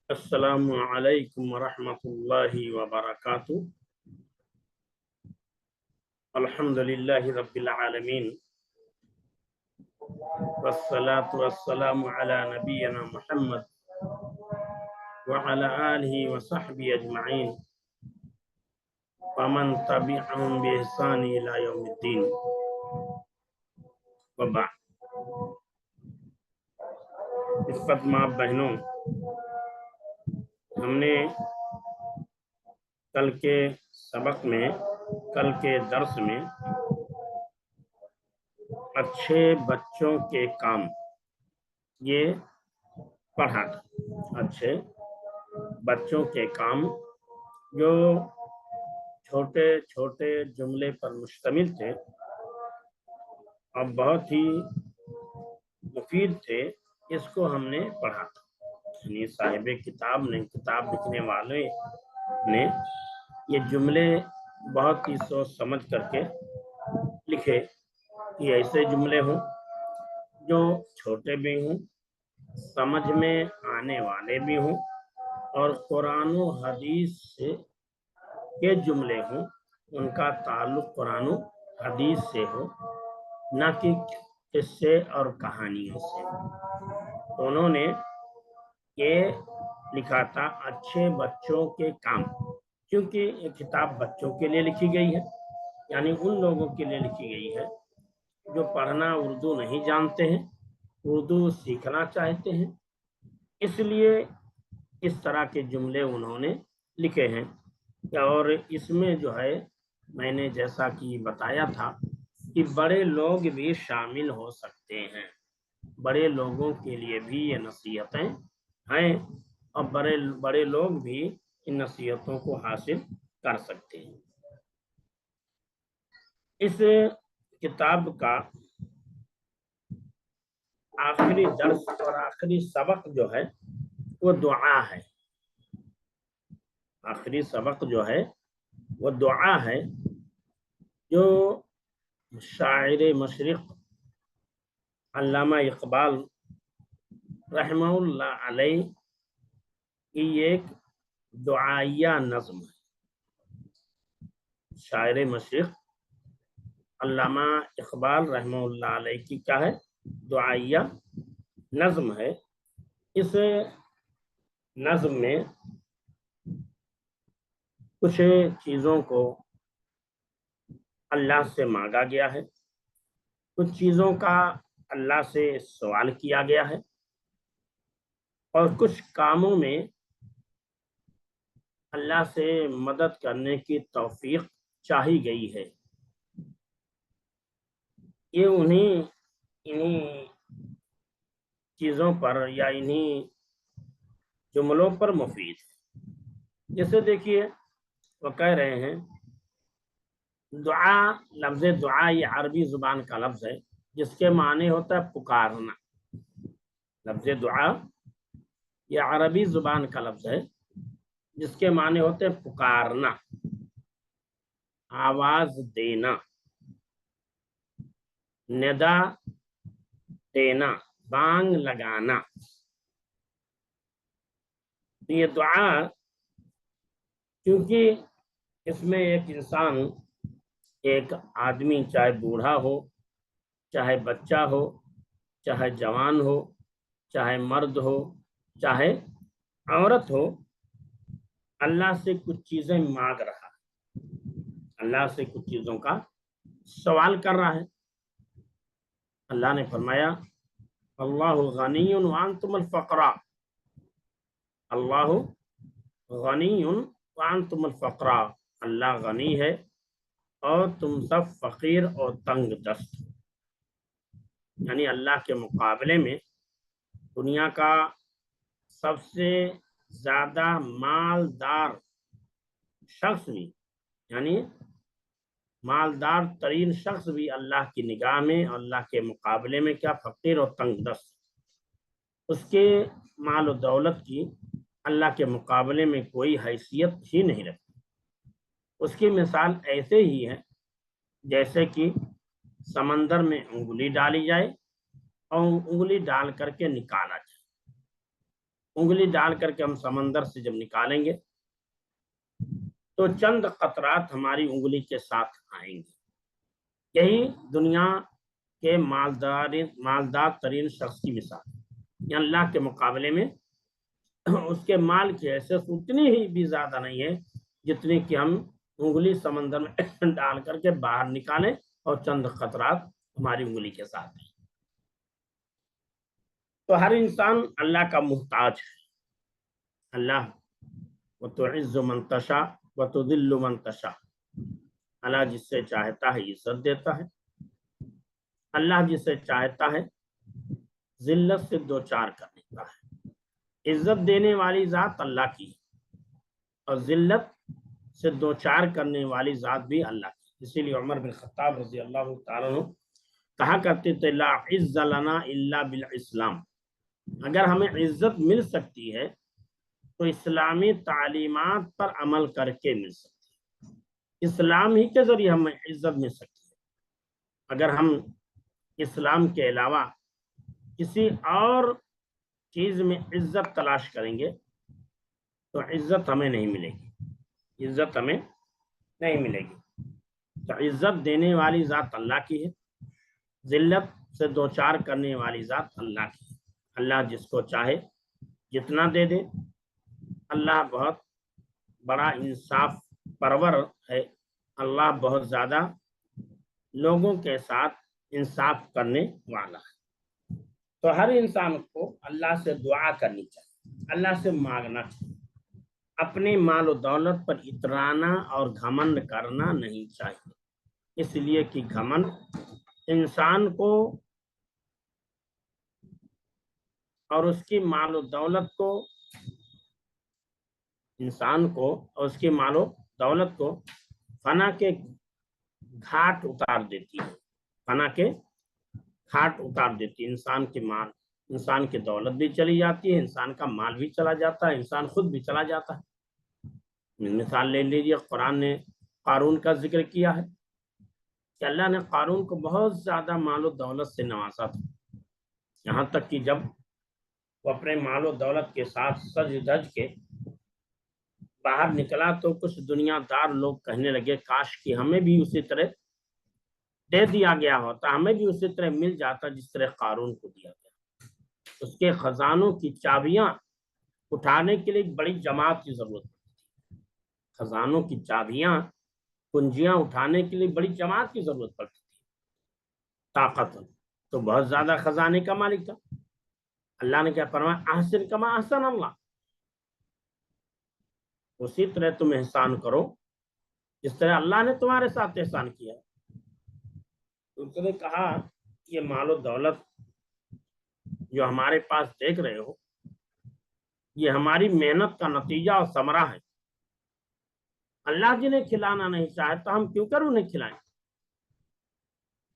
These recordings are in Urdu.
السلام علیکم ورحمۃ اللہ وبرکاتہ۔ الحمد للہ رب العالمین والصلاة والسلام علی نبینا محمد وعلى آلہ وصحبہ اجمعین ومن تبعهم بإحسان إلی یوم الدین وبعد۔ عزت ماں بہنوں، ہم نے کل کے درس میں اچھے بچوں کے کام یہ پڑھا تھا۔ اچھے بچوں کے کام جو چھوٹے چھوٹے جملے پر مشتمل تھے اور بہت ہی مفید تھے، اس کو ہم نے پڑھا تھا۔ یعنی صاحب کتاب لکھنے والے نے یہ جملے بہت ہی سوچ سمجھ کر کے لکھے کہ ایسے جملے ہوں جو چھوٹے بھی ہوں، سمجھ میں آنے والے بھی ہوں، اور قرآن و حدیث سے کے جملے ہوں، ان کا تعلق قرآن و حدیث سے ہو، نہ کہ قصے اور کہانیوں سے۔ انہوں نے یہ لکھا تھا اچھے بچوں کے کام، کیونکہ یہ کتاب بچوں کے لیے لکھی گئی ہے، یعنی ان لوگوں کے لیے لکھی گئی ہے جو پڑھنا اردو نہیں جانتے ہیں، اردو سیکھنا چاہتے ہیں۔ اس لیے اس طرح کے جملے انہوں نے لکھے ہیں، اور اس میں جو ہے میں نے جیسا کہ بتایا تھا کہ بڑے لوگ بھی شامل ہو سکتے ہیں، بڑے لوگوں کے لیے بھی یہ نصیحتیں ہیں، اور بڑے لوگ بھی ان نصیحتوں کو حاصل کر سکتے ہیں۔ اس کتاب کا آخری درس اور آخری سبق جو ہے وہ دعا ہے۔ آخری سبق جو ہے وہ دعا ہے، جو شاعر مشرق علامہ اقبال رحمہ اللہ علیہ کی ایک دعائیہ نظم ہے۔ شاعر مشرق علامہ اقبال رحمہ اللہ علیہ کی کیا ہے؟ دعائیہ نظم ہے۔ اس نظم میں کچھ چیزوں کو اللہ سے مانگا گیا ہے، کچھ چیزوں کا اللہ سے سوال کیا گیا ہے، اور کچھ کاموں میں اللہ سے مدد کرنے کی توفیق چاہی گئی ہے۔ یہ انہی چیزوں پر یا انہی جملوں پر مفید ہے۔ جیسے دیکھیے وہ کہہ رہے ہیں دعا، لفظ دعا یہ عربی زبان کا لفظ ہے جس کے معنی ہوتا ہے پکارنا۔ لفظ دعا یہ عربی زبان کا لفظ ہے جس کے معنی ہوتے ہیں پکارنا، آواز دینا، ندا دینا، بانگ لگانا۔ یہ دعا کیونکہ اس میں ایک انسان، ایک آدمی، چاہے بوڑھا ہو، چاہے بچہ ہو، چاہے جوان ہو، چاہے مرد ہو، چاہے عورت ہو، اللہ سے کچھ چیزیں مانگ رہا ہے، اللہ سے کچھ چیزوں کا سوال کر رہا ہے۔ اللہ نے فرمایا اللہ غنی وانتم الفقراء، اللہ غنی وانتم الفقراء، اللہ غنی ہے اور تم سب فقیر اور تنگ دست۔ یعنی اللہ کے مقابلے میں دنیا کا سب سے زیادہ مالدار شخص بھی، یعنی مالدار ترین شخص بھی اللہ کی نگاہ میں، اللہ کے مقابلے میں کیا؟ فقیر اور تنگ دست۔ اس کے مال و دولت کی اللہ کے مقابلے میں کوئی حیثیت ہی نہیں رکھتی۔ اس کی مثال ایسے ہی ہے جیسے کہ سمندر میں انگلی ڈالی جائے اور انگلی ڈال کر کے نکالا جائے، انگلی ڈال کر کے ہم سمندر سے جب نکالیں گے تو چند قطرات ہماری انگلی کے ساتھ آئیں گے. یہی دنیا کے مالدار ترین شخص کی مثال ہے. یعنی اللہ کے مقابلے میں اس کے مال کی حیثیت اتنی ہی بھی زیادہ نہیں ہے جتنی کہ ہم انگلی سمندر میں ڈال کر کے باہر نکالیں اور چند قطرات ہماری انگلی کے ساتھ ہیں. تو ہر انسان اللہ کا محتاج ہے. اللہ وَتُعِزُّ مَن تَشَاءُ وَتُذِلُّ مَن تَشَاءُ. اللہ جس سے چاہتا ہے عزت دیتا ہے، اللہ جسے چاہتا ہے ذلت سے دوچار کر دیتا ہے. عزت دینے والی ذات اللہ کی ہے اور ذلت سے دوچار کرنے والی ذات بھی اللہ کی. اسی لیے عمر بن خطاب رضی اللہ تعالیٰ عنہ کہا کرتے تھے لا عز لنا الا بالاسلام. اگر ہمیں عزت مل سکتی ہے تو اسلامی تعلیمات پر عمل کر کے مل سکتی ہے. اسلام ہی کے ذریعے ہمیں عزت مل سکتی ہے. اگر ہم اسلام کے علاوہ کسی اور چیز میں عزت تلاش کریں گے تو عزت ہمیں نہیں ملے گی. عزت ہمیں نہیں ملے گی. تو عزت دینے والی ذات اللہ کی ہے، ذلت سے دوچار کرنے والی ذات اللہ کی ہے. اللہ جس کو چاہے جتنا دے دے. اللہ بہت بڑا انصاف پرور ہے. اللہ بہت زیادہ لوگوں کے ساتھ انصاف کرنے والا ہے. تو ہر انسان کو اللہ سے دعا کرنی چاہیے، اللہ سے مانگنا چاہیے. اپنے مال و دولت پر اترانا اور گھمنڈ کرنا نہیں چاہیے. اس لیے کہ گھمنڈ انسان کو اور اس کی مال و دولت کو اور اس کی مال و دولت کو فنا کے گھاٹ اتار دیتی ہے. فنا کے گھاٹ اتار دیتی ہے. انسان کی دولت بھی چلی جاتی ہے، انسان کا مال بھی چلا جاتا ہے، انسان خود بھی چلا جاتا ہے. مثال لے لیجیے، قرآن نے قارون کا ذکر کیا ہے کہ اللہ نے قارون کو بہت زیادہ مال و دولت سے نوازا تھا. یہاں تک کہ جب وہ اپنے مال و دولت کے ساتھ سج دج کے باہر نکلا تو کچھ دنیا دار لوگ کہنے لگے کاش کہ ہمیں بھی اسی طرح دے دیا گیا ہوتا، ہمیں بھی اسی طرح مل جاتا جس طرح قارون کو دیا گیا. اس کے خزانوں کی چابیاں اٹھانے کے لیے ایک بڑی جماعت کی ضرورت پڑتی. خزانوں کی چابیاں کنجیاں اٹھانے کے لیے بڑی جماعت کی ضرورت پڑتی تھی. طاقت تو بہت زیادہ خزانے کا مالک تھا. اللہ نے کیا فرمایا احسن کما احسن اللہ. اسی طرح تم احسان کرو جس طرح اللہ نے تمہارے ساتھ احسان کیا. اس نے کہا یہ مال و دولت جو ہمارے پاس دیکھ رہے ہو یہ ہماری محنت کا نتیجہ اور ثمرہ ہے. اللہ جنہیں کھلانا نہیں چاہتا ہم کیوں کر انہیں کھلائیں.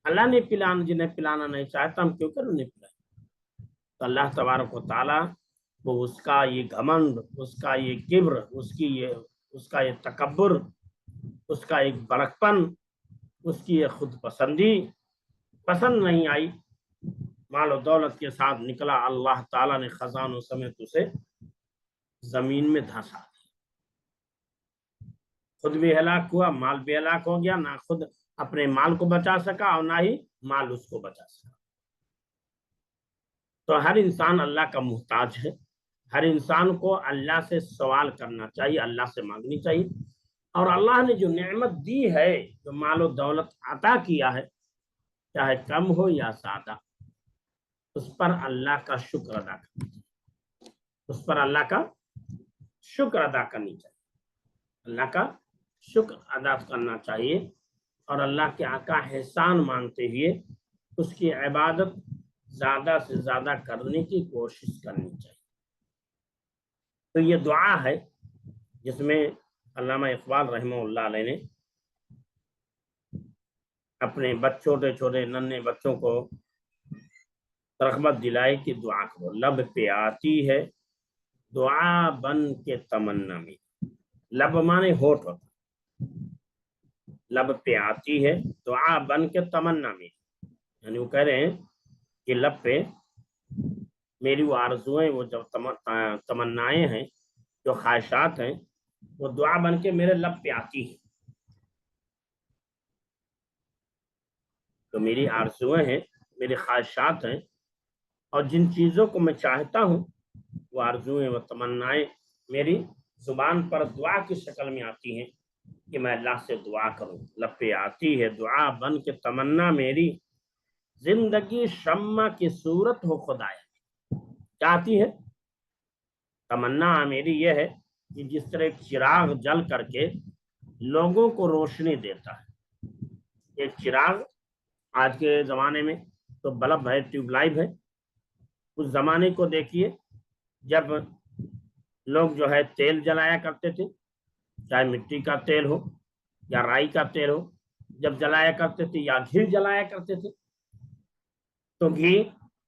اللہ نے جنہیں پلانا نہیں چاہتا ہم کیوں کر انہیں پلائیں. تو اللہ تبارک و تعالیٰ وہ اس کا یہ گھمنڈ، اس کا یہ کبر، اس کا یہ تکبر، اس کا ایک بڑکپن، اس کی یہ خود پسندی پسند نہیں آئی. مال و دولت کے ساتھ نکلا، اللہ تعالیٰ نے خزانوں سمیت اسے زمین میں دھنسا دیا. خود بھی ہلاک ہوا، مال بھی ہلاک ہو گیا. نہ خود اپنے مال کو بچا سکا اور نہ ہی مال اس کو بچا سکا. تو ہر انسان اللہ کا محتاج ہے. ہر انسان کو اللہ سے سوال کرنا چاہیے، اللہ سے مانگنی چاہیے. اور اللہ نے جو نعمت دی ہے، جو مال و دولت عطا کیا ہے، چاہے کم ہو یا زیادہ، اس پر اللہ کا شکر ادا کرنا چاہیے. اس پر اللہ کا شکر ادا کرنی چاہیے. اللہ کا شکر ادا کرنا چاہیے اور اللہ کے آقا احسان مانتے ہوئے اس کی عبادت زیادہ سے زیادہ کرنے کی کوشش کرنی چاہیے. تو یہ دعا ہے جس میں علامہ اقبال رحمہ اللہ علیہ نے اپنے چھوٹے چھوٹے ننھے بچوں کو رغبت دلائی کہ دعا کرو. لب پہ آتی ہے دعا بن کے تمنا میں. لب مانے ہوٹ ہوتا، لب پہ آتی ہے دعا بن کے تمنا میں. یعنی وہ کہہ رہے ہیں کہ لب پہ میری وہ آرزویں، وہ جو تمنائیں ہیں، جو خواہشات ہیں، وہ دعا بن کے میرے لب پہ آتی ہیں. تو میری آرزویں ہیں، میری خواہشات ہیں، اور جن چیزوں کو میں چاہتا ہوں وہ آرزویں، وہ تمنائیں میری زبان پر دعا کی شکل میں آتی ہیں کہ میں اللہ سے دعا کروں. لب پہ آتی ہے دعا بن کے تمنا میری، زندگی شمع کی صورت ہو خدایا. کیا آتی ہے؟ تمنا میری یہ ہے کہ جس طرح ایک چراغ جل کر کے لوگوں کو روشنی دیتا ہے. ایک چراغ آج کے زمانے میں تو بلب ہے، ٹیوب لائٹ ہے. اس زمانے کو دیکھیے جب لوگ جو ہے تیل جلایا کرتے تھے، چاہے مٹی کا تیل ہو یا رائی کا تیل ہو، جب جلایا کرتے تھے یا گھی جلایا کرتے تھے تو گھی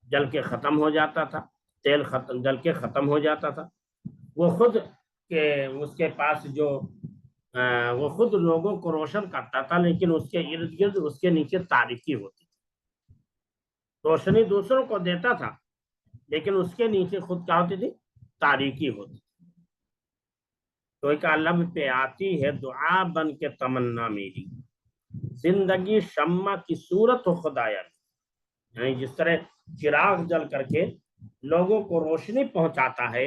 جل کے ختم ہو جاتا تھا، تیل جل کے ختم ہو جاتا تھا. وہ خود کہ اس کے پاس جو وہ خود لوگوں کو روشن کرتا تھا، لیکن اس کے ارد گرد اس کے نیچے تاریکی ہوتی تھی. روشنی دوسروں کو دیتا تھا لیکن اس کے نیچے خود کیا ہوتی تھی؟ تاریکی ہوتی. تو ایک لب پہ آتی ہے دعا بن کے تمنا میری، زندگی شمع کی صورت ہو خدایا. یعنی جس طرح چراغ جل کر کے لوگوں کو روشنی پہنچاتا ہے،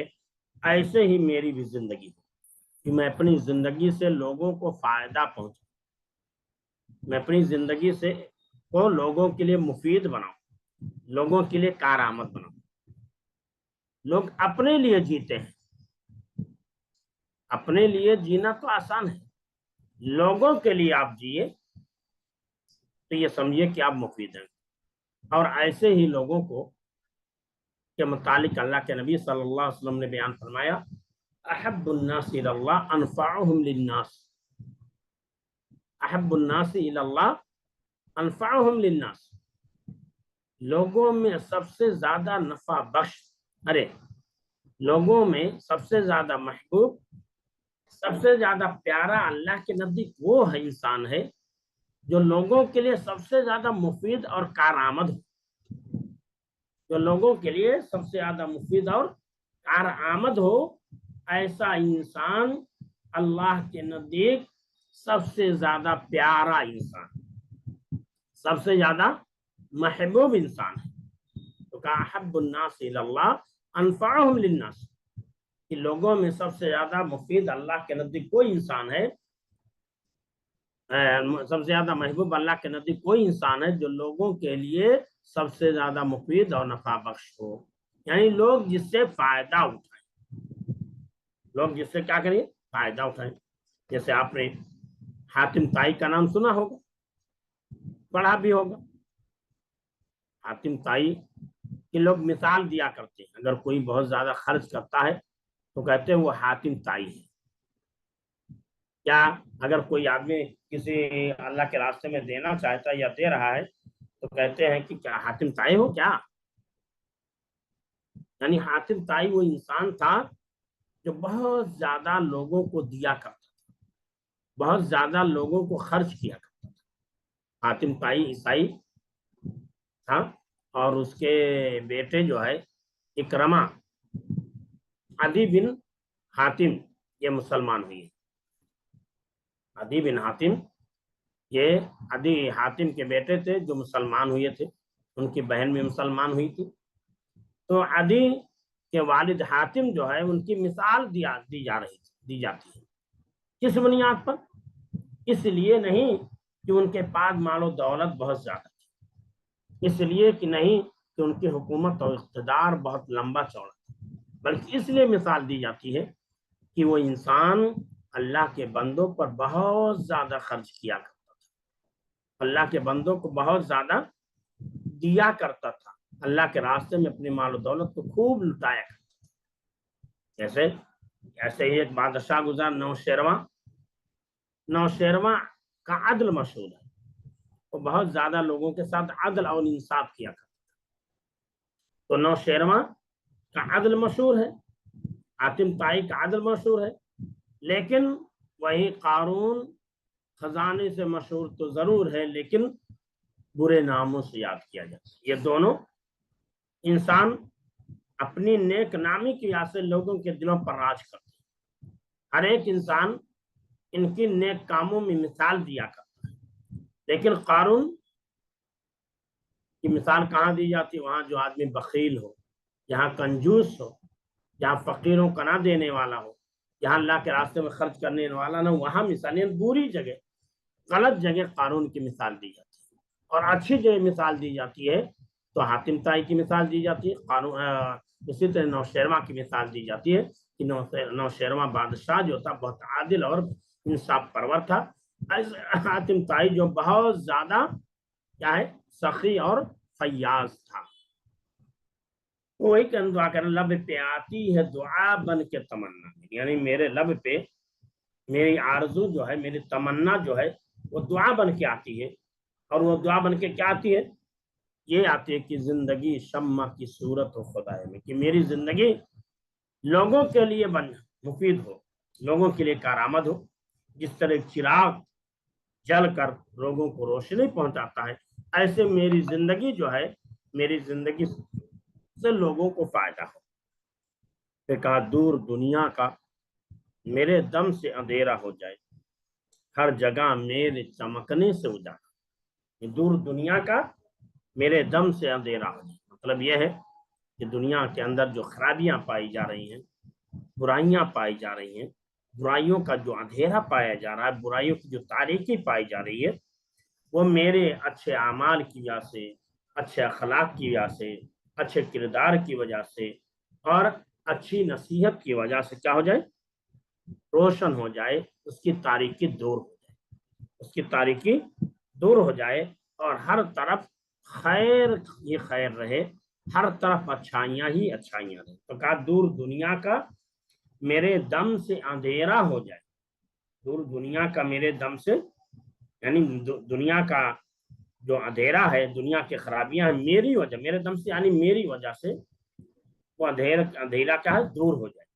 ایسے ہی میری بھی زندگی کہ میں اپنی زندگی سے لوگوں کو فائدہ پہنچاؤں، میں اپنی زندگی سے کو لوگوں کے لیے مفید بناؤں، لوگوں کے لیے کارآمد بناؤں. لوگ اپنے لیے جیتے ہیں، اپنے لیے جینا تو آسان ہے، لوگوں کے لیے آپ جیے تو یہ سمجھیے کہ آپ مفید ہیں. اور ایسے ہی لوگوں کو کے متعلق اللہ کے نبی صلی اللہ علیہ وسلم نے بیان فرمایا، احب الناس الی اللہ انفعهم للناس. احب الناس الی اللہ انفعهم للناس. لوگوں میں سب سے زیادہ نفع بخش، لوگوں میں سب سے زیادہ محبوب، سب سے زیادہ پیارا اللہ کے نزدیک وہ ہے انسان ہے جو لوگوں کے لیے سب سے زیادہ مفید اور کارآمد ہو. جو لوگوں کے لیے سب سے زیادہ مفید اور کارآمد ہو، ایسا انسان اللہ کے نزدیک سب سے زیادہ پیارا انسان، سب سے زیادہ محبوب انسان ہے. تو کہا احب الناس الی اللہ انفعهم للناس، کہ لوگوں میں سب سے زیادہ مفید اللہ کے نزدیک کوئی انسان ہے، سب سے زیادہ محبوب اللہ کے نزدیک کوئی انسان ہے جو لوگوں کے لیے سب سے زیادہ مفید اور نفع بخش ہو. یعنی لوگ جس سے فائدہ اٹھائیں، لوگ جس سے کیا کریں؟ فائدہ اٹھائیں. جیسے آپ نے حاتم طائی کا نام سنا ہوگا، پڑھا بھی ہوگا. حاتم طائی کہ لوگ مثال دیا کرتے ہیں، اگر کوئی بہت زیادہ خرچ کرتا ہے تو کہتے ہیں وہ حاتم طائی ہے. کیا اگر کوئی آدمی کسی اللہ کے راستے میں دینا چاہتا ہے یا دے رہا ہے تو کہتے ہیں کہ کیا حاتم طائی ہو کیا؟ یعنی حاتم طائی وہ انسان تھا جو بہت زیادہ لوگوں کو دیا کرتا تھا، بہت زیادہ لوگوں کو خرچ کیا کرتا تھا. حاتم طائی عیسائی تھا اور اس کے بیٹے جو ہے اکرمہ، عدی بن حاتم، یہ مسلمان ہوئی. عدی بن حاتم یہ عدی حاتم کے بیٹے تھے جو مسلمان ہوئے تھے، ان کی بہن بھی مسلمان ہوئی تھی. تو عدی کے والد حاتم جو ہے ان کی مثال دی جاتی ہے. کس بنیاد پر؟ اس لیے نہیں کہ ان کے پاس مال و دولت بہت زیادہ تھی، اس لیے کہ نہیں کہ ان کی حکومت اور اقتدار بہت لمبا چوڑا تھا، بلکہ اس لیے مثال دی جاتی ہے کہ وہ انسان اللہ کے بندوں پر بہت زیادہ خرچ کیا کرتا تھا، اللہ کے بندوں کو بہت زیادہ دیا کرتا تھا، اللہ کے راستے میں اپنے مال و دولت کو خوب لٹایا کرتا تھا. ایسے ہی ایک بادشاہ گزار نوشیرواں کا عدل مشہور ہے، وہ بہت زیادہ لوگوں کے ساتھ عدل اور انصاف کیا کرتا تھا. تو نوشیرواں کا عدل مشہور ہے، حاتم طائی کا عدل مشہور ہے، لیکن وہی قارون خزانے سے مشہور تو ضرور ہے لیکن برے ناموں سے یاد کیا جاتا ہے. یہ دونوں انسان اپنی نیک نامی کی وجہ سے لوگوں کے دلوں پر راج کرتے ہیں۔ ہر ایک انسان ان کی نیک کاموں میں مثال دیا کرتا ہے، لیکن قارون کی مثال کہاں دی جاتی؟ وہاں جو آدمی بخیل ہو، جہاں کنجوس ہو، جہاں فقیروں کو نہ دینے والا ہو، جہاں اللہ کے راستے میں خرچ کرنے والا نہ، وہاں مثالیں بری جگہ، غلط جگہ قارون کی مثال دی جاتی ہے۔ اور اچھی جگہ مثال دی جاتی ہے تو حاتم طائی کی مثال دی جاتی ہے، اسی طرح نوشیروان کی مثال دی جاتی ہے کہ نوشیروان بادشاہ جو تھا بہت عادل اور انصاف پرور تھا۔ حاتم طائی جو بہت زیادہ کیا ہے، سخی اور فیاض تھا۔ وہی دعا کر، لب پہ آتی ہے دعا بن کے تمنا، یعنی میرے لب پہ میری آرزو جو ہے، میری تمنا جو ہے وہ دعا بن کے آتی ہے۔ اور وہ دعا بن کے کیا آتی ہے؟ یہ آتی ہے کہ زندگی شمع کی صورت ہو خدائے میں، کہ میری زندگی لوگوں کے لیے مفید ہو، لوگوں کے لیے کارآمد ہو۔ جس طرح چراغ جل کر لوگوں کو روشنی پہنچاتا ہے، ایسے میری زندگی جو ہے، میری زندگی سے لوگوں کو فائدہ ہو۔ پھر کہا دور دنیا کا میرے دم سے اندھیرا ہو جائے، ہر جگہ میرے چمکنے سے اجالا۔ دور دنیا کا میرے دم سے اندھیرا ہو جائے، مطلب یہ ہے کہ دنیا کے اندر جو خرابیاں پائی جا رہی ہیں، برائیاں پائی جا رہی ہیں، برائیوں کا جو اندھیرا پایا جا رہا ہے، برائیوں کی جو تاریکی پائی جا رہی ہے، وہ میرے اچھے اعمال کی وجہ سے، اچھے اخلاق کی وجہ سے، اچھے کردار کی وجہ سے اور اچھی نصیحت کی وجہ سے کیا ہو جائے؟ روشن ہو جائے، اس کی تاریکی دور ہو جائے، اس کی تاریکی دور ہو جائے، اور ہر طرف خیر ہی خیر رہے، ہر طرف اچھائیاں ہی اچھائیاں رہے۔ تو کہا دور دنیا کا میرے دم سے اندھیرا ہو جائے، دور دنیا کا میرے دم سے، یعنی دنیا کا جو اندھیرا ہے، دنیا کی خرابیاں ہیں، میری وجہ، میرے دم سے یعنی میری وجہ سے وہ اندھیرا کیا ہے؟ دور ہو جائے،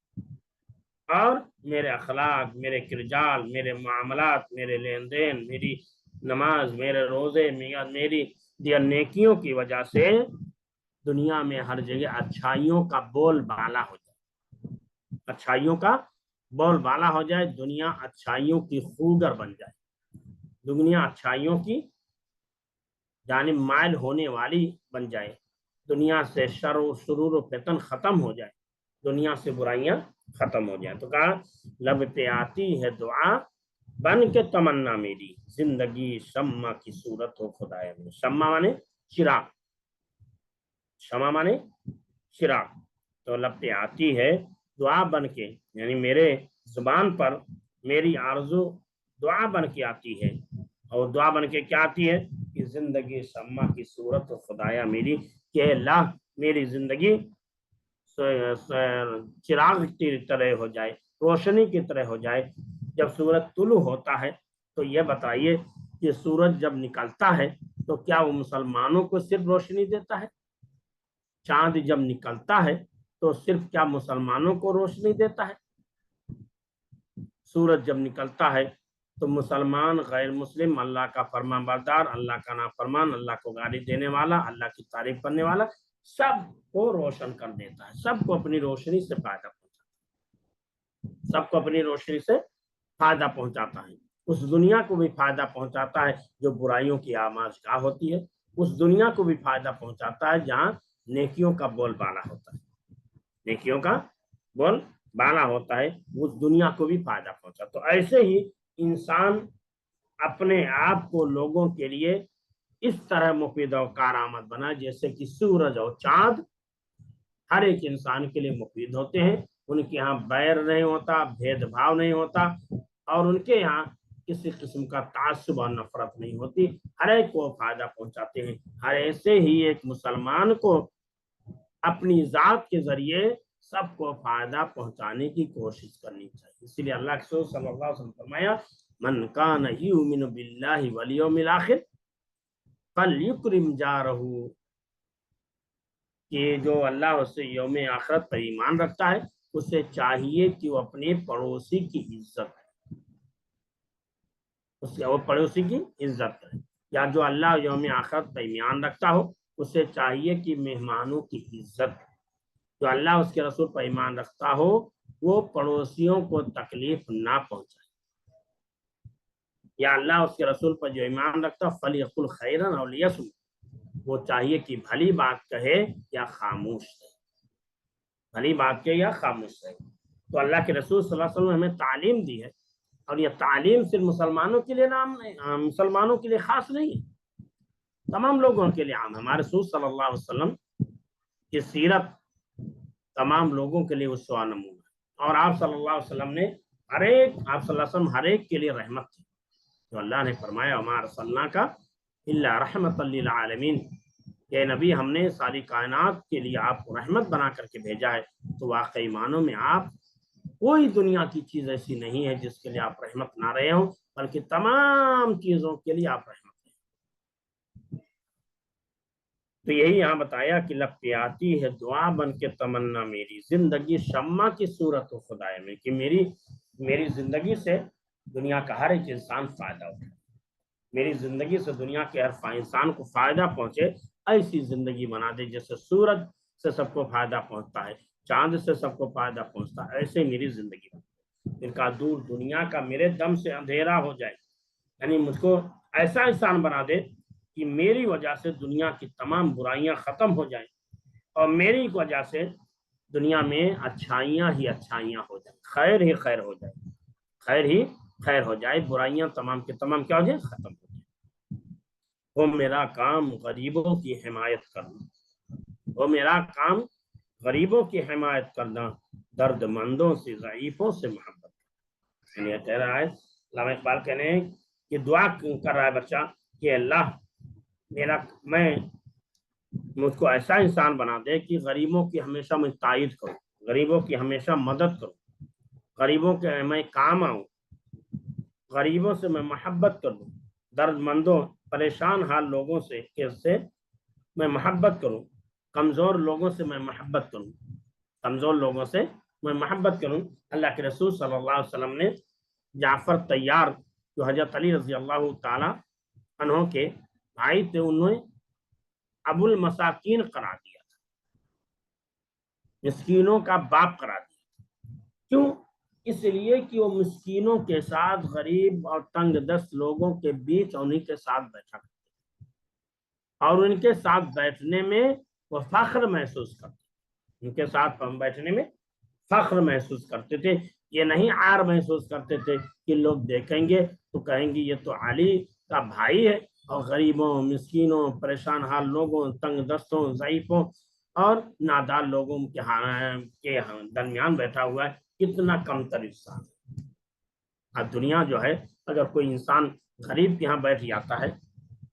اور میرے اخلاق، میرے کردار، میرے معاملات، میرے لین دین، میری نماز، میرے روزے، میری نیکیوں کی وجہ سے دنیا میں ہر جگہ اچھائیوں کا بول بالا ہو جائے، اچھائیوں کا بول بالا ہو جائے، دنیا اچھائیوں کی خوگر بن جائے، دنیا اچھائیوں کی جانب مائل ہونے والی بن جائے، دنیا سے شر و سرور و فتن ختم ہو جائے، دنیا سے برائیاں ختم ہو جائیں۔ تو کہا لب پہ آتی ہے دعا بن کے تمنا میری، زندگی شمع کی صورت ہو خدائے میں۔ شمع مانے چراغ، شمع مانے چراغ، تو لب پہ آتی ہے دعا بن کے، یعنی میرے زبان پر میری آرزو دعا بن کے آتی ہے، اور دعا بن کے کیا آتی ہے؟ کہ زندگی شمع کی صورت ہو خدایا میری، کہ اللہ میری زندگی چراغ کی طرح ہو جائے، روشنی کی طرح ہو جائے۔ جب سورج طلوع ہوتا ہے تو یہ بتائیے کہ سورج جب نکلتا ہے تو کیا وہ مسلمانوں کو صرف روشنی دیتا ہے؟ چاند جب نکلتا ہے تو صرف کیا مسلمانوں کو روشنی دیتا ہے؟ سورج جب نکلتا ہے تو مسلمان، غیر مسلم، اللہ کا فرمان بردار، اللہ کا نافرمان، اللہ کو گالی دینے والا، اللہ کی تعریف کرنے والا، سب کو روشن کر دیتا ہے، سب کو اپنی روشنی سے فائدہ پہنچاتا ہے، سب کو اپنی روشنی سے فائدہ پہنچاتا ہے۔ اس دنیا کو بھی فائدہ پہنچاتا ہے جو برائیوں کی آماجگاہ ہوتی ہے، اس دنیا کو بھی فائدہ پہنچاتا ہے جہاں نیکیوں کا بول بالا ہوتا ہے، نیکیوں کا بول بالا ہوتا ہے، اس دنیا کو بھی فائدہ پہنچا۔ تو ایسے ہی انسان اپنے آپ کو لوگوں کے لیے اس طرح مفید و کارآمد بنا جیسے کہ سورج اور چاند ہر ایک انسان کے لیے مفید ہوتے ہیں، ان کے یہاں بیر نہیں ہوتا، بھید بھاؤ نہیں ہوتا، اور ان کے یہاں کسی قسم کا تعصب اور نفرت نہیں ہوتی، ہر ایک کو فائدہ پہنچاتے ہیں۔ ہر ایسے ہی ایک مسلمان کو اپنی ذات کے ذریعے سب کو فائدہ پہنچانے کی کوشش کرنی چاہیے۔ اسی لیے اللہ کے رسول صلی اللہ علیہ وسلم فرمایا من کان یؤمن باللہ والیوم الآخر فلیکرم جارہ، کہ جو اللہ سے یوم آخرت پر ایمان رکھتا ہے اسے چاہیے کہ وہ اپنے پڑوسی کی عزت کرے، وہ پڑوسی کی عزت کرے، یا جو اللہ یوم آخرت پر ایمان رکھتا ہو اسے چاہیے کہ مہمانوں کی عزت کرے۔ جو اللہ اس کے رسول پر ایمان رکھتا ہو وہ پڑوسیوں کو تکلیف نہ پہنچائے، یا اللہ اس کے رسول پر جو ایمان رکھتا فلیقل خیرا او لیصمت، وہ چاہیے کہ بھلی بات کہے یا خاموش رہے، بھلی بات کہے یا خاموش رہے۔ تو اللہ کے رسول صلی اللہ علیہ وسلم نے ہمیں تعلیم دی ہے، اور یہ تعلیم صرف مسلمانوں کے لیے نام نہیں، مسلمانوں کے لیے خاص نہیں ہے، تمام لوگوں کے لیے عام ہے۔ ہمارے رسول صلی اللہ علیہ وسلم کی سیرت تمام لوگوں کے لیے اسوہ نمونہ ہے، اور آپ صلی اللہ علیہ وسلم نے آپ صلی اللہ علیہ وسلم ہر ایک کے لیے رحمت تھی، تو اللہ نے فرمایا وما ارسلناک الا رحمۃ للعالمین، کہ نبی ہم نے ساری کائنات کے لیے آپ کو رحمت بنا کر کے بھیجا ہے۔ تو واقعی معنوں میں آپ کوئی دنیا کی چیز ایسی نہیں ہے جس کے لیے آپ رحمت نہ رہے ہوں، بلکہ تمام چیزوں کے لیے آپ رحمت ہیں۔ تو یہی یہاں بتایا کہ لب پہ آتی ہے دعا بن کے تمنا میری، زندگی شمع کی صورت ہو خدائے میں، کہ میری زندگی سے دنیا کا ہر ایک انسان فائدہ اٹھائے، میری زندگی سے دنیا کے ہر انسان کو فائدہ پہنچے، ایسی زندگی بنا دے جیسے سورج سے سب کو فائدہ پہنچتا ہے، چاند سے سب کو فائدہ پہنچتا ہے، ایسے میری زندگی بنا دے، ان کا دور دنیا کا میرے دم سے اندھیرا ہو جائے، یعنی مجھ کو ایسا انسان بنا دے کہ میری وجہ سے دنیا کی تمام برائیاں ختم ہو جائیں، اور میری وجہ سے دنیا میں اچھائیاں ہی اچھائیاں ہو جائیں، خیر ہی خیر ہو جائے، خیر ہی خیر ہو جائے، برائیاں تمام کے تمام کیا ہو جائیں، ختم ہو جائیں۔ وہ میرا کام غریبوں کی حمایت کرنا، وہ میرا کام غریبوں کی حمایت کرنا، درد مندوں سے ضعیفوں سے محبت کرنا۔ یعنی کہہ رہا ہے علامہ اقبال کہنے ہیں کہ دعا کر رہا ہے بچہ کہ اللہ میں مجھ کو ایسا انسان بنا دے کہ غریبوں کی ہمیشہ میں تائید کروں، غریبوں کی ہمیشہ مدد کروں، غریبوں کے میں کام آؤں، غریبوں سے میں محبت کروں، درد مندوں پریشان حال لوگوں سے میں محبت کروں، کمزور لوگوں سے میں محبت کروں، کمزور لوگوں سے میں محبت کروں۔ اللہ کے رسول صلی اللہ علیہ وسلم نے جعفر طیار جو حضرت علی رضی اللہ تعالی عنہ کے بھائی تھے، انہوں نے ابو المساکین قرار دیا تھا، مسکینوں کا باپ قرار دیا، کیوں؟ اس لیے کہ وہ مسکینوں کے ساتھ غریب اور تنگ دست لوگوں کے بیچ انہیں کے ساتھ بیٹھا کرتے، اور ان کے ساتھ بیٹھنے میں وہ فخر محسوس کرتے، ان کے ساتھ بیٹھنے میں فخر محسوس کرتے تھے، یہ نہیں عار محسوس کرتے تھے کہ لوگ دیکھیں گے تو کہیں گے یہ تو علی کا بھائی ہے، اور غریبوں مسکینوں پریشان حال لوگوں تنگ دستوں ضعیفوں اور نادار لوگوں کے درمیان بیٹھا ہوا ہے، کتنا کم تر انسان ہے۔ اب دنیا جو ہے اگر کوئی انسان غریب کے یہاں بیٹھ جاتا ہے،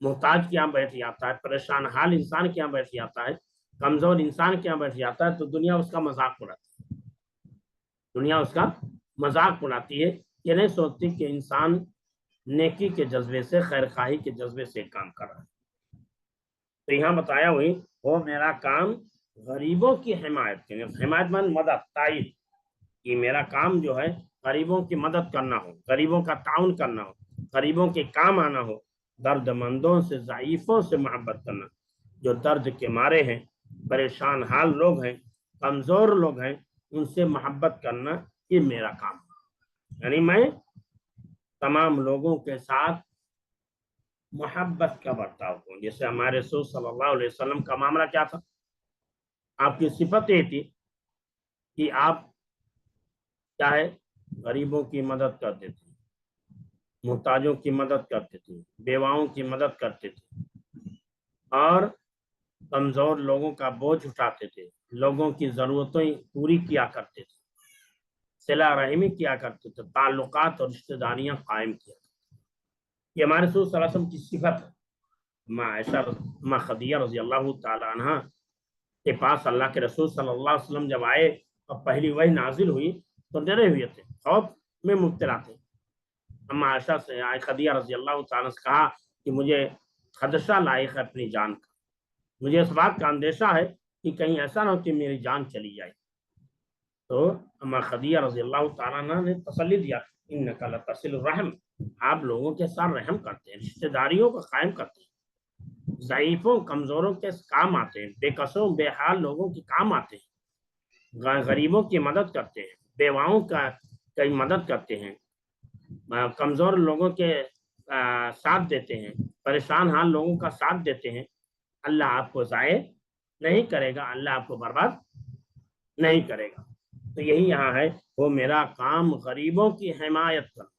محتاج کے یہاں بیٹھ جاتا ہے، پریشان حال انسان کے یہاں بیٹھ جاتا ہے، کمزور انسان کے یہاں بیٹھ جاتا ہے، تو دنیا اس کا مذاق اڑاتی ہے، دنیا اس کا مذاق اڑاتی ہے، یہ نہیں سوچتی کہ انسان نیکی کے جذبے سے خیر خواہی کے جذبے سے کام کر رہا ہے۔ تو یہاں بتایا ہوئی وہ میرا کام غریبوں کی حمایت کے، حمایت مند مدد تائید، کہ میرا کام جو ہے غریبوں کی مدد کرنا ہو، غریبوں کا تعاون کرنا ہو، غریبوں کے کام آنا ہو، درد مندوں سے ضعیفوں سے محبت کرنا، جو درد کے مارے ہیں، پریشان حال لوگ ہیں، کمزور لوگ ہیں، ان سے محبت کرنا، یہ میرا کام ہے۔ یعنی میں تمام لوگوں کے ساتھ محبت کا برتاؤ کروں، جیسے ہمارے رسول صلی اللہ علیہ وسلم کا معاملہ کیا تھا، آپ کی صفت یہ تھی کہ آپ کیا ہے، غریبوں کی مدد کرتے تھے، محتاجوں کی مدد کرتے تھے، بیواؤں کی مدد کرتے تھے، اور کمزور لوگوں کا بوجھ اٹھاتے تھے، لوگوں کی ضرورتیں پوری کیا کرتے تھے، صلہ رحمی کیا کرتے تھے، تعلقات اور رشتہ داریاں قائم کیا کرتے تھے۔ یہ ہمارے رسول صلی اللہ علیہ وسلم کی صفت ہے۔ ماں خدیجہ رضی اللہ تعالی عنہ کے پاس اللہ کے رسول صلی اللہ علیہ وسلم جب آئے اور پہلی وحی نازل ہوئی تو ڈرے ہوئے تھے، خوف میں مبتلا تھے۔ اما عائشہ سے خدیجہ رضی اللہ تعالیٰ سے کہا کہ مجھے خدشہ لاحق ہے اپنی جان کا، مجھے اس بات کا اندیشہ ہے کہ کہیں ایسا نہ ہو کہ میری جان چلی جائے۔ تو اما خدیجہ رضی اللہ تعالیٰ عنہ نے تسلی دیا، انک لتصل الرحم، آپ لوگوں کے ساتھ رحم کرتے ہیں، رشتہ داریوں کو قائم کرتے ہیں، ضعیفوں کمزوروں کے کام آتے ہیں، بے کسوں بے حال لوگوں کے کام آتے ہیں، غریبوں کی مدد کرتے ہیں، بیواؤں کی مدد کرتے ہیں، کمزور لوگوں کے ساتھ دیتے ہیں، پریشان حال لوگوں کا ساتھ دیتے ہیں، اللہ آپ کو ضائع نہیں کرے گا، اللہ آپ کو برباد نہیں کرے گا۔ تو یہی یہاں ہے، وہ میرا کام غریبوں کی حمایت کرنا،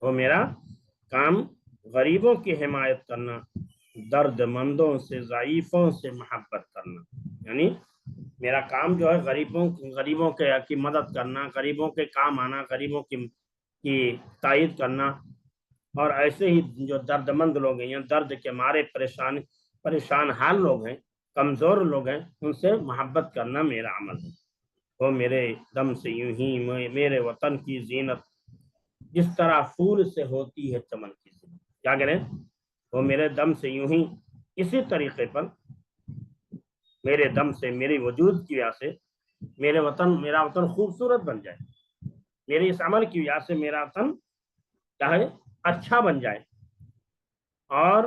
وہ میرا کام غریبوں کی حمایت کرنا، درد مندوں سے ضعیفوں سے محبت کرنا، یعنی میرا کام جو ہے غریبوں کی مدد کرنا، غریبوں کے کام آنا، غریبوں کی تائید کرنا، اور ایسے ہی جو درد مند لوگ ہیں یا درد کے مارے پریشان حال لوگ ہیں، کمزور لوگ ہیں، ان سے محبت کرنا میرا عمل ہے۔ وہ میرے دم سے یوں ہی میرے وطن کی زینت جس طرح پھول سے ہوتی ہے چمن کی زینت، کیا کریں، وہ میرے دم سے یوں ہی اسی طریقے پر میرے دم سے، میری وجود کی وجہ سے میرا وطن خوبصورت بن جائے، میرے اس عمل کی وجہ سے میرا وطن چاہے اچھا بن جائے، اور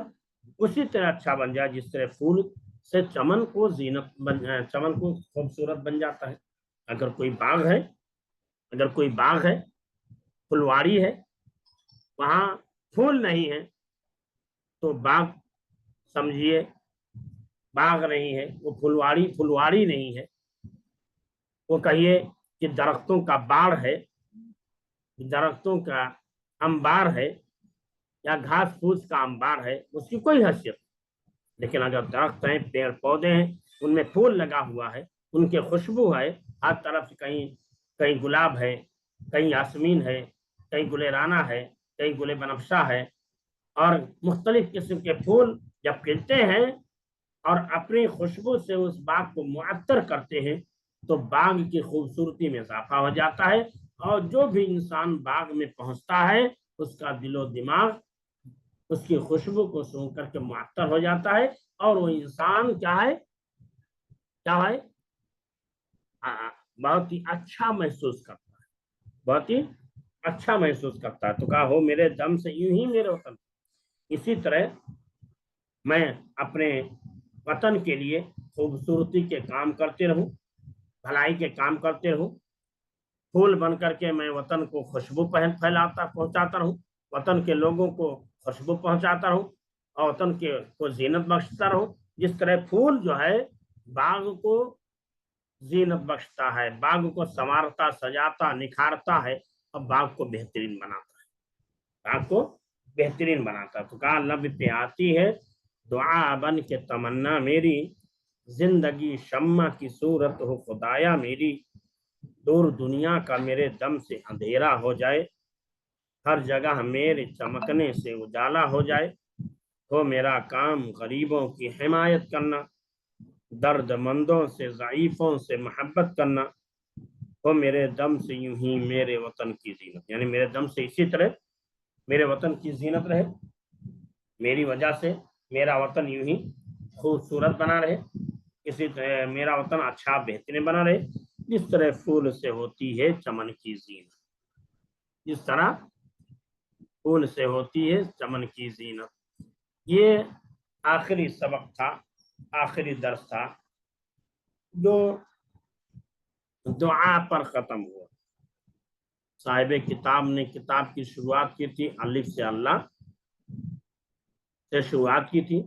اسی طرح اچھا بن جائے جس طرح پھول سے چمن کو خوبصورت بن جاتا ہے۔ اگر کوئی باغ ہے، پھلواری ہے، وہاں پھول نہیں ہے تو باغ سمجھیے باغ نہیں ہے، وہ پھلواری نہیں ہے، وہ کہیے کہ درختوں کا باڑ ہے، درختوں کا انبار ہے، یا گھاس پھوس کا انبار ہے، اس کی کوئی حیثیت نہیں۔ لیکن اگر درخت ہیں، پیڑ پودے ہیں، ان میں پھول لگا ہوا ہے، ان کے خوشبو ہے، ہر طرف کہیں گلاب ہے، کہیں یاسمین ہے، کہیں گل رانا ہے، کہیں گل بنفشہ ہے، اور مختلف قسم کے پھول جب کھلتے ہیں اور اپنی خوشبو سے اس باغ کو معطر کرتے ہیں تو باغ کی خوبصورتی میں اضافہ ہو جاتا ہے، اور جو بھی انسان باغ میں پہنچتا ہے اس کا دل و دماغ اس کی خوشبو کو سونگھ کر کے معطر ہو جاتا ہے، اور وہ انسان کیا ہے بہت ہی اچھا محسوس کرتا ہے، بہت ہی اچھا محسوس کرتا ہے۔ تو کہا ہو میرے دم سے یوں ہی میرے وطن، اسی طرح میں اپنے وطن کے لیے خوبصورتی کے کام کرتے رہوں، بھلائی کے کام کرتے رہوں، پھول بن کر کے میں وطن کو خوشبو پہنچاتا رہوں، وطن کے لوگوں کو خوشبو پہنچاتا رہوں، اور وطن کو زینت بخشتا رہوں، جس طرح پھول جو ہے باغ کو زینت بخشتا ہے، باغ کو سنوارتا، سجاتا، نکھارتا ہے، اور باغ کو بہترین بناتا ہے، تو کہا لب پہ آتی ہے دعا بن کے تمنا میری، زندگی شمع کی صورت ہو خدایا میری، دور دنیا کا میرے دم سے اندھیرا ہو جائے، ہر جگہ میرے چمکنے سے اجالا ہو جائے، ہو میرا کام غریبوں کی حمایت کرنا، درد مندوں سے ضعیفوں سے محبت کرنا، ہو میرے دم سے یوں ہی میرے وطن کی زینت، یعنی میرے دم سے اسی طرح میرے وطن کی زینت رہے، میری وجہ سے میرا وطن یوں ہی خوبصورت بنا رہے، اسی طرح میرا وطن اچھا بہترین بنا رہے، جس طرح پھول سے ہوتی ہے چمن کی زینت، جس طرح پھول سے ہوتی ہے چمن کی زینت۔ یہ آخری سبق تھا، آخری درس تھا جو دعا پر ختم ہوا۔ صاحب کتاب نے کتاب کی شروعات کی تھی الف سے اللہ سے شروعات کی تھی،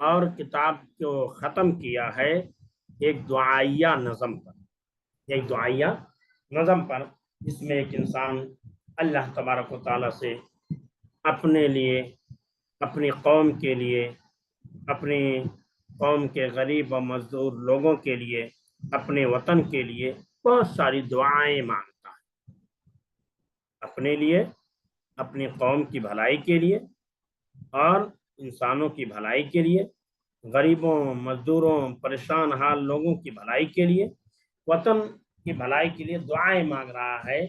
اور کتاب کو ختم کیا ہے ایک دعائیہ نظم پر، جس میں ایک انسان اللہ تبارک و تعالیٰ سے اپنے لیے، اپنی قوم کے لیے، اپنی قوم کے غریب و مزدور لوگوں کے لیے، اپنے وطن کے لیے بہت ساری دعائیں مانگتا ہے، اپنے لیے، اپنی قوم کی بھلائی کے لیے، اور انسانوں کی بھلائی کے لیے، غریبوں، مزدوروں، پریشان حال لوگوں کی بھلائی کے لیے، وطن کی بھلائی کے لیے دعائیں مانگ رہا ہے۔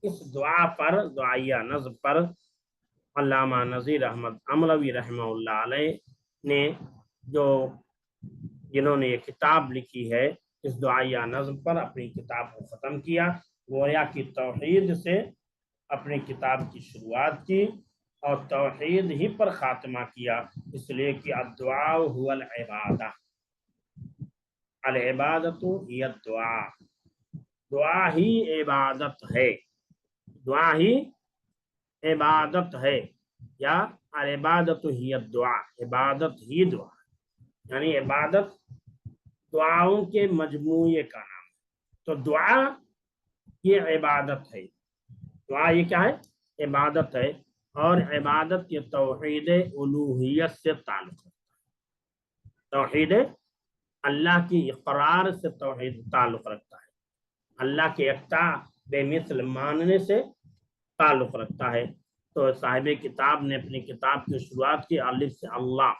اس دعا پر، دعائیہ نظم پر، علامہ نذیر احمد امروی رحمہ اللہ علیہ نے جنہوں نے یہ کتاب لکھی ہے، اس دعائیہ نظم پر اپنی کتاب کو ختم کیا، گویا کی توحید سے اپنی کتاب کی شروعات کی اور توحید ہی پر خاتمہ کیا، اس لیے کہ الدعاء هو العبادہ، العبادۃ ہی الدعاء، دعا ہی عبادت ہے، دعا ہی عبادت ہے، یا العبادت ہی الدعا، عبادت ہی دعا، یعنی عبادت دعاؤں کے مجموعے کا نام ہے۔ تو دعا یہ عبادت ہے، دعا یہ کیا ہے؟ عبادت ہے، اور عبادت یہ توحید الوہیت سے تعلق ہے، توحید اللہ کی اقرار سے توحید تعلق رکھتا ہے، اللہ کے یکتا بے مثل ماننے سے تعلق رکھتا ہے۔ تو صاحب کتاب نے اپنی کتاب کی شروعات کی الف سے اللہ،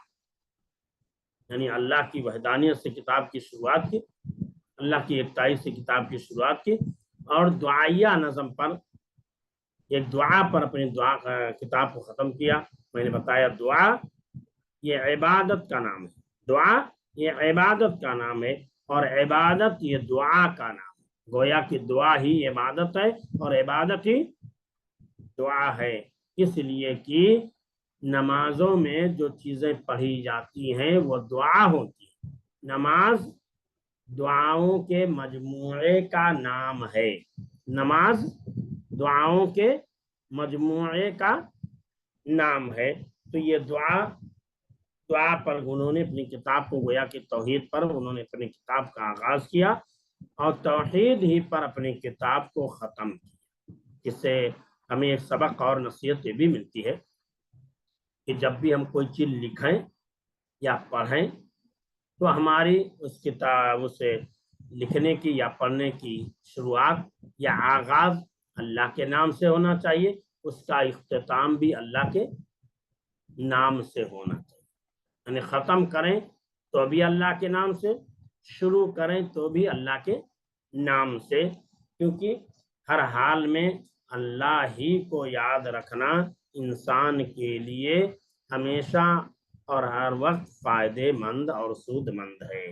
یعنی اللہ کی وحدانیت سے کتاب کی شروعات کی، اللہ کی یکتائی سے کتاب کی شروعات کی، اور دعائیہ نظم پر، ایک دعا پر اپنی دعا کتاب کو ختم کیا۔ میں نے بتایا دعا یہ عبادت کا نام ہے، دعا یہ عبادت کا نام ہے، اور عبادت یہ دعا کا نام ہے، گویا کہ دعا ہی عبادت ہے اور عبادت ہی دعا ہے، اس لیے کہ نمازوں میں جو چیزیں پڑھی جاتی ہیں وہ دعا ہوتی ہے، نماز دعاؤں کے مجموعے کا نام ہے، نماز دعاؤں کے مجموعے کا نام ہے۔ تو یہ دعا پر انہوں نے اپنی کتاب کو، گویا کہ توحید پر انہوں نے اپنی کتاب کا آغاز کیا، اور توحید ہی پر اپنی کتاب کو ختم کیا۔ اس سے ہمیں ایک سبق اور نصیحت یہ بھی ملتی ہے کہ جب بھی ہم کوئی چیز لکھیں یا پڑھیں تو ہماری اس کتاب سے لکھنے کی یا پڑھنے کی شروعات یا آغاز اللہ کے نام سے ہونا چاہیے، اس کا اختتام بھی اللہ کے نام سے ہونا چاہیے، یعنی ختم کریں تو بھی اللہ کے نام سے، شروع کریں تو بھی اللہ کے نام سے، کیونکہ ہر حال میں اللہ ہی کو یاد رکھنا انسان کے لیے ہمیشہ اور ہر وقت فائدے مند اور سود مند ہے۔